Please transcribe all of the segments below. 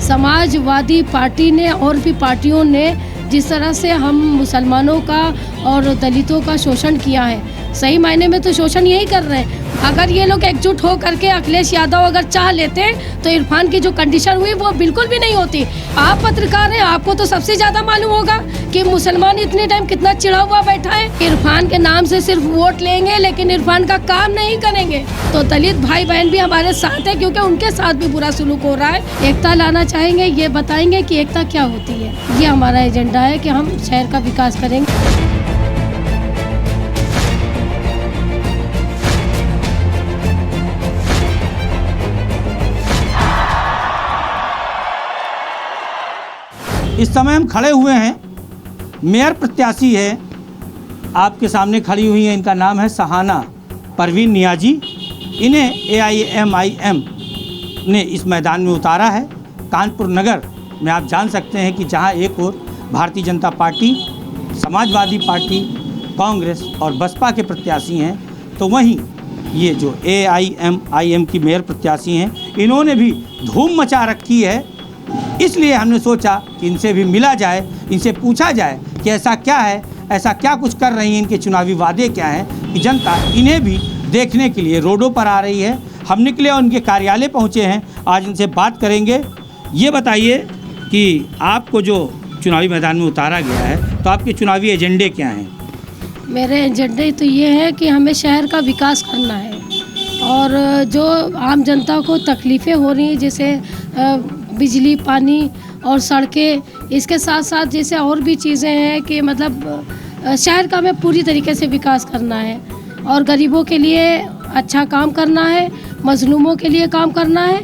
Samajwadi party ने और भी पार्टियों ने जिस तरह से हम मुसलमानों का और दलितों का शोषण किया है, सही मायने में तो शोषण यही कर रहे हैं। अगर ये लोग एकजुट हो करके अखिलेश यादव अगर चाह लेते तो इरफान की जो कंडीशन हुई वो बिल्कुल भी नहीं होती। आप पत्रकार हैं, आपको तो सबसे ज़्यादा मालूम होगा कि मुसलमान इतने टाइम कितना चिढ़ा हुआ बैठा है। इरफान के नाम से सिर्फ वोट लेंगे लेकिन इरफान का काम नहीं करेंगे। तो दलित भाई बहन भी हमारे साथ है क्योंकि उनके साथ भी बुरा सलूक हो रहा है। एकता लाना चाहेंगे, ये बताएंगे कि एकता क्या होती है। ये हमारा एजेंडा है कि हम शहर का विकास करेंगे। इस समय हम खड़े हुए हैं, मेयर प्रत्याशी है आपके सामने खड़ी हुई हैं। इनका नाम है सहाना परवीन नियाजी। इन्हें AIMIM ने इस मैदान में उतारा है। कानपुर नगर में आप जान सकते हैं कि जहां एक ओर भारतीय जनता पार्टी, समाजवादी पार्टी, कांग्रेस और बसपा के प्रत्याशी हैं, तो वहीं ये जो AIMIM की मेयर प्रत्याशी हैं, इन्होंने भी धूम मचा रखी है। इसलिए हमने सोचा कि इनसे भी मिला जाए, इनसे पूछा जाए कि ऐसा क्या है, ऐसा क्या कुछ कर रही हैं, इनके चुनावी वादे क्या हैं कि जनता इन्हें भी देखने के लिए रोडों पर आ रही है। हम निकले और उनके कार्यालय पहुंचे हैं, आज इनसे बात करेंगे। ये बताइए कि आपको जो चुनावी मैदान में उतारा गया है, तो आपके चुनावी एजेंडे क्या हैं? मेरे एजेंडे तो ये है कि हमें शहर का विकास करना है और जो आम जनता को तकलीफ़ें हो रही हैं, जैसे बिजली, पानी और सड़कें, इसके साथ साथ जैसे और भी चीज़ें हैं कि मतलब शहर का हमें पूरी तरीके से विकास करना है और गरीबों के लिए अच्छा काम करना है, मजलूमों के लिए काम करना है।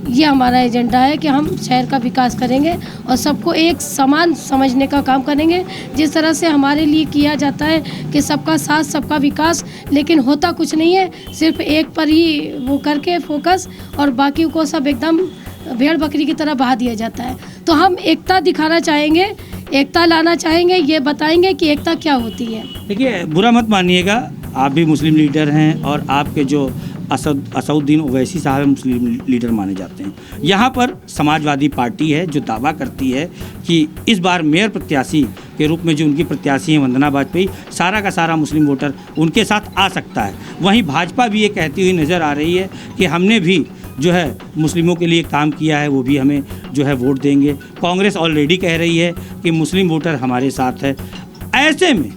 ये हमारा एजेंडा है कि हम शहर का विकास करेंगे और सबको एक समान समझने का काम करेंगे। जिस तरह से हमारे लिए किया जाता है कि सबका साथ सबका विकास, लेकिन होता कुछ नहीं है, सिर्फ एक पर ही वो करके फोकस और बाकी को सब एकदम भेड़ बकरी की तरह बहा दिया जाता है। तो हम एकता दिखाना चाहेंगे, एकता लाना चाहेंगे, ये बताएंगे कि एकता क्या होती है। देखिए, बुरा मत मानिएगा, आप भी मुस्लिम लीडर हैं और आपके जो असदुद्दीन ओवैसी साहब मुस्लिम लीडर माने जाते हैं। यहाँ पर समाजवादी पार्टी है जो दावा करती है कि इस बार मेयर प्रत्याशी के रूप में जो उनकी प्रत्याशी हैं वंदना वाजपेयी, सारा का सारा मुस्लिम वोटर उनके साथ आ सकता है। वहीं भाजपा भी ये कहती हुई नज़र आ रही है कि हमने भी जो है मुस्लिमों के लिए काम किया है, वो भी हमें जो है वोट देंगे। कांग्रेस ऑलरेडी कह रही है कि मुस्लिम वोटर हमारे साथ है। ऐसे में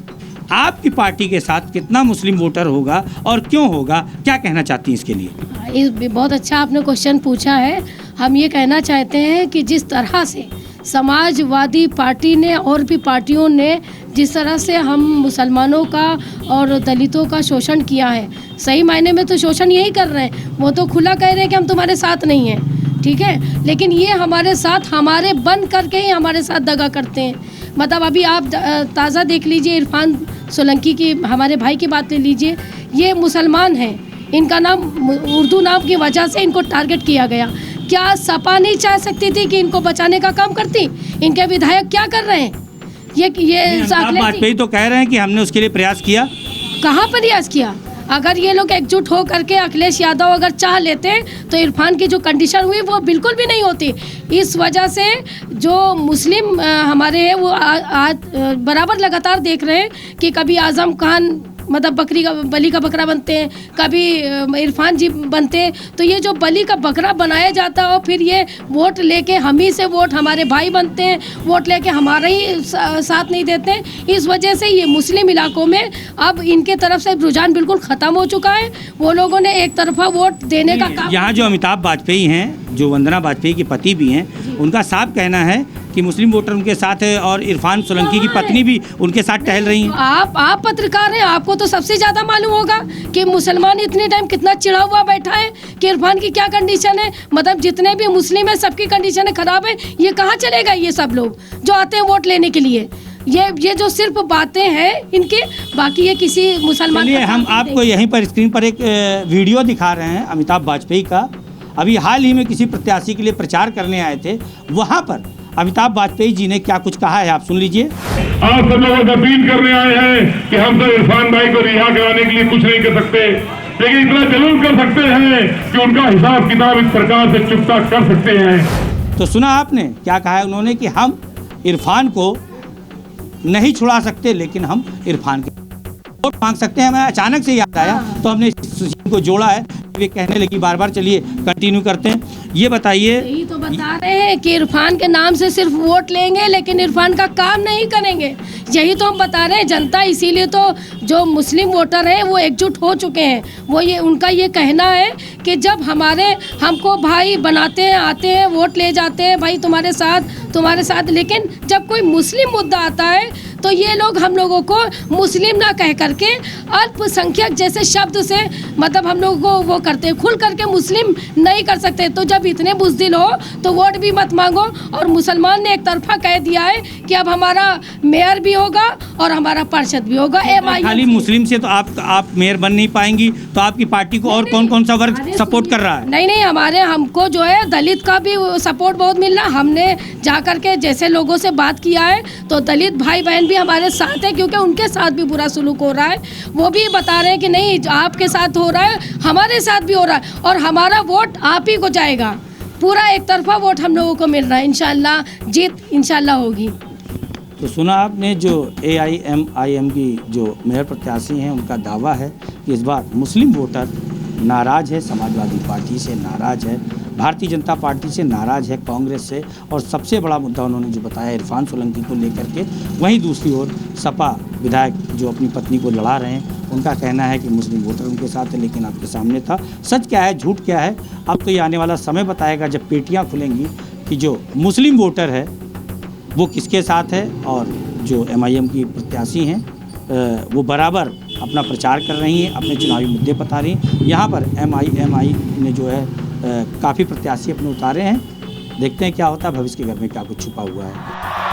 आपकी पार्टी के साथ कितना मुस्लिम वोटर होगा और क्यों होगा, क्या कहना चाहती हैं इसके लिए? बहुत अच्छा आपने क्वेश्चन पूछा है। हम ये कहना चाहते हैं कि जिस तरह से समाजवादी पार्टी ने और भी पार्टियों ने जिस तरह से हम मुसलमानों का और दलितों का शोषण किया है, सही मायने में तो शोषण यही कर रहे हैं। वो तो खुला कह रहे हैं कि हम तुम्हारे साथ नहीं हैं, ठीक है, लेकिन ये हमारे साथ हमारे बन करके ही हमारे साथ दगा करते हैं। मतलब अभी आप ताज़ा देख लीजिए, इरफान सोलंकी की, हमारे भाई की बात ले लीजिए। ये मुसलमान हैं, इनका नाम उर्दू नाम की वजह से इनको टारगेट किया गया। क्या सपा नहीं चाह सकती थी कि इनको बचाने का काम करती? इनके विधायक क्या कर रहे हैं? ये वाजपेयी तो कह रहे हैं कि हमने उसके लिए प्रयास किया। कहाँ प्रयास किया? अगर ये लोग एकजुट हो करके अखिलेश यादव अगर चाह लेते तो इरफान की जो कंडीशन हुई वो बिल्कुल भी नहीं होती। इस वजह से जो मुस्लिम हमारे हैं वो बराबर लगातार देख रहे हैं कि कभी आजम खान मतलब बलि का बकरा बनते हैं, कभी इरफान जी बनते हैं। तो ये जो बलि का बकरा बनाया जाता है और फिर ये वोट लेके हम ही से वोट, हमारे भाई बनते हैं, वोट लेके हमारा ही साथ नहीं देते हैं। इस वजह से ये मुस्लिम इलाकों में अब इनके तरफ से रुझान बिल्कुल ख़त्म हो चुका है। वो लोगों ने एक तरफा वोट देने का काम। यहाँ जो अमिताभ वाजपेयी हैं, जो वंदना वाजपेयी के पति भी हैं, उनका साफ कहना है कि मुस्लिम वोटर उनके साथ है और इरफान सोलंकी की पत्नी भी उनके साथ टहल रही हैं। आप पत्रकार हैं, आपको तो सबसे ज़्यादा मालूम होगा कि मुसलमान इतने टाइम कितना चिढ़ा हुआ बैठा है कि इरफान की क्या कंडीशन है। मतलब जितने भी मुस्लिम हैं सबकी कंडीशन खराब है। ये कहाँ चलेगा? ये सब लोग जो आते हैं वोट लेने के लिए, ये जो सिर्फ बातें हैं इनके, बाकी ये किसी मुसलमान। हम आपको यहीं पर स्क्रीन पर एक वीडियो दिखा रहे हैं अमिताभ वाजपेयी का। अभी हाल ही में किसी प्रत्याशी के लिए प्रचार करने आए थे, वहाँ पर अमिताभ वाजपेयी जी ने क्या कुछ कहा है, आप सुन लीजिए। आप सब लोगों से अपील करने आए हैं कि हम तो इरफान भाई को रिहा कराने के लिए कुछ नहीं कर सकते, लेकिन इतना जरूर कर सकते हैं कि उनका हिसाब किताब इस प्रकार से चुकता कर सकते हैं। तो सुना आपने क्या कहा है उन्होंने कि हम इरफान को नहीं छुड़ा सकते, लेकिन हम इरफान के वोट मांग सकते हैं। हमें अचानक से याद आया तो हमने इस चीज़ को जोड़ा है। वे कहने लगी बार बार, चलिए कंटिन्यू करते हैं। ये बताइए, यही तो बता रहे हैं कि इरफान के नाम से सिर्फ वोट लेंगे लेकिन इरफान का काम नहीं करेंगे। यही तो हम बता रहे हैं जनता, इसीलिए तो जो मुस्लिम वोटर हैं वो एकजुट हो चुके हैं। वो ये उनका ये कहना है कि जब हमको भाई बनाते हैं, आते हैं, वोट ले जाते हैं, भाई तुम्हारे साथ, लेकिन जब कोई मुस्लिम मुद्दा आता है तो ये लोग हम लोगों को मुस्लिम ना कह करके अल्पसंख्यक जैसे शब्द से मतलब हम लोगों को वो करते हैं, खुल करके मुस्लिम नहीं कर सकते। तो जब इतने बुज़दिल हो तो वोट भी मत मांगो। और मुसलमान ने एक तरफा कह दिया है कि अब हमारा मेयर भी होगा और हमारा पार्षद भी होगा। खाली मुस्लिम से तो आप मेयर बन नहीं पाएंगी, तो आपकी पार्टी को और कौन सा वर्ग सपोर्ट कर रहा है? नहीं, हमको जो है दलित का भी सपोर्ट बहुत मिल रहा है। हमने जा करके जैसे लोगों से बात किया है तो दलित भाई बहन भी हमारे साथ है, क्योंकि उनके साथ भी बुरा सलूक हो रहा है। वो भी बता रहे हैं कि नहीं, आपके साथ हो रहा है, हमारे साथ भी हो रहा है और हमारा वोट आप ही को जाएगा। पूरा एक तरफा वोट हम लोगों को मिल रहा है। इंशाल्लाह जीत इंशाल्लाह होगी। तो सुना आपने जो AIMIM की जो मेयर प्रत्याशी हैं उनका दावा है कि इस बार मुस्लिम वोटर नाराज़ है, समाजवादी पार्टी से नाराज़ है, भारतीय जनता पार्टी से नाराज़ है, कांग्रेस से, और सबसे बड़ा मुद्दा उन्होंने जो बताया इरफान सोलंकी को लेकर के। वहीं दूसरी ओर सपा विधायक जो अपनी पत्नी को लड़ा रहे हैं, उनका कहना है कि मुस्लिम वोटर उनके साथ है, लेकिन आपके सामने था। सच क्या है, झूठ क्या है, अब तो ये आने वाला समय बताएगा जब पेटियाँ खुलेंगी कि जो मुस्लिम वोटर है वो किसके साथ है। और जो MIM की प्रत्याशी हैं वो बराबर अपना प्रचार कर रही हैं, अपने चुनावी मुद्दे बता रही हैं। यहाँ पर MIMI ने जो है काफ़ी प्रत्याशी अपने उतारे हैं। देखते हैं क्या होता है, भविष्य के घर में क्या कुछ छुपा हुआ है।